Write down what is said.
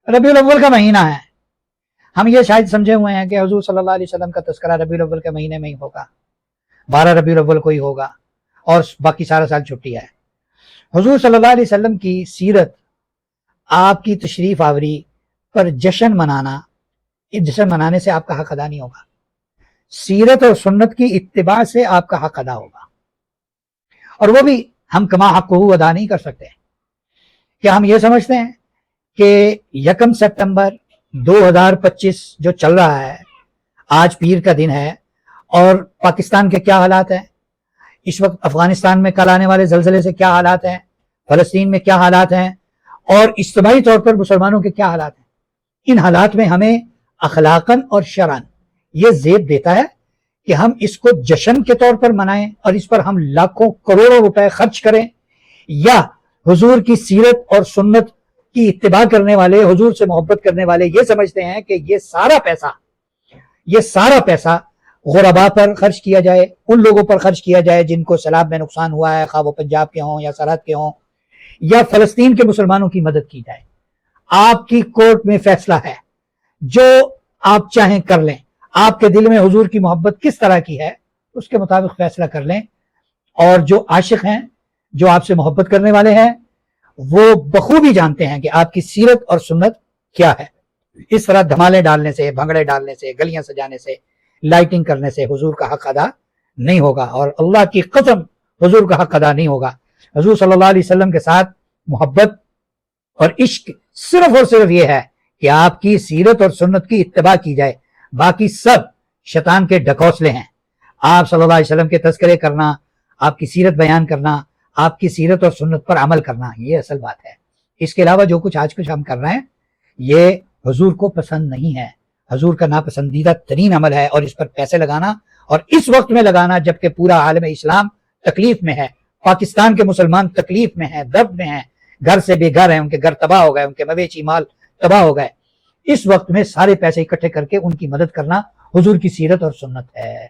रबीउल अव्वल का महीना है। हम ये शायद समझे हुए हैं कि हुजूर सल्लल्लाहु अलैहि वसल्लम का तज़किरा रबीउल अव्वल के महीने में ही होगा, 12 रबीउल अव्वल को ही होगा और बाकी सारा साल छुट्टी है। हुजूर सल्लल्लाहु अलैहि वसल्लम की सीरत, आपकी तशरीफ आवरी पर जश्न मनाना, इस जश्न मनाने से आपका हक अदा नहीं होगा। सीरत और सुन्नत की इत्तिबा से आपका हक अदा होगा, और वो भी हम कमा हक़्क़ुहू अदा नहीं कर सकते। क्या हम ये समझते हैं कि 1 सितंबर 2025 जो चल रहा है, आज पीर का दिन है, और पाकिस्तान के क्या हालात हैं इस वक्त, अफगानिस्तान में कल आने वाले जलजले से क्या हालात हैं, फलस्तीन में क्या हालात हैं, और इज्तिमाई तौर पर मुसलमानों के क्या हालात हैं, इन हालात में हमें अखलाकन और शरअन ये ज़ेब देता है कि हम इसको जश्न के तौर पर मनाएं और इस पर हम लाखों करोड़ों रुपए खर्च करें, या हुजूर की सीरत और सुन्नत की इत्तिबा करने वाले, हुजूर से मोहब्बत करने वाले ये समझते हैं कि ये सारा पैसा गुरबा पर खर्च किया जाए, उन लोगों पर खर्च किया जाए जिनको सैलाब में नुकसान हुआ है, खा वो पंजाब के हों या सरहद के हों, या फलस्तीन के मुसलमानों की मदद की जाए। आपकी कोर्ट में फैसला है, जो आप चाहें कर लें। आपके दिल में हुजूर की मोहब्बत किस तरह की है उसके मुताबिक फैसला कर लें, और जो आशिक हैं, जो आपसे मोहब्बत करने वाले हैं, वो बखूबी जानते हैं कि आपकी सीरत और सुन्नत क्या है। इस तरह धमाले डालने से, भंगड़े डालने से, गलियां सजाने से, लाइटिंग करने से हुजूर का हक अदा नहीं होगा, और अल्लाह की कसम हुजूर का हक अदा नहीं होगा। हुजूर सल्लल्लाहु अलैहि वसल्लम के साथ मोहब्बत और इश्क सिर्फ और सिर्फ ये है कि आपकी सीरत और सुन्नत की इत्तिबा की जाए, बाकी सब शैतान के ढकोसले हैं। आप सल्लल्लाहु अलैहि वसल्लम के तज़किरे करना, आपकी सीरत बयान करना, आपकी सीरत और सुन्नत पर अमल करना, ये असल बात है। इसके अलावा जो कुछ आज कुछ हम कर रहे हैं ये हुजूर को पसंद नहीं है, हुजूर का नापसंदीदा तरीन अमल है, और इस पर पैसे लगाना, और इस वक्त में लगाना जबकि पूरा आलम इस्लाम तकलीफ में है, पाकिस्तान के मुसलमान तकलीफ में है, दर्द में है, घर से बेघर हैं, उनके घर तबाह हो गए, उनके मवेशी माल तबाह हो गए। इस वक्त में सारे पैसे इकट्ठे करके उनकी मदद करना हुजूर की सीरत और सुन्नत है।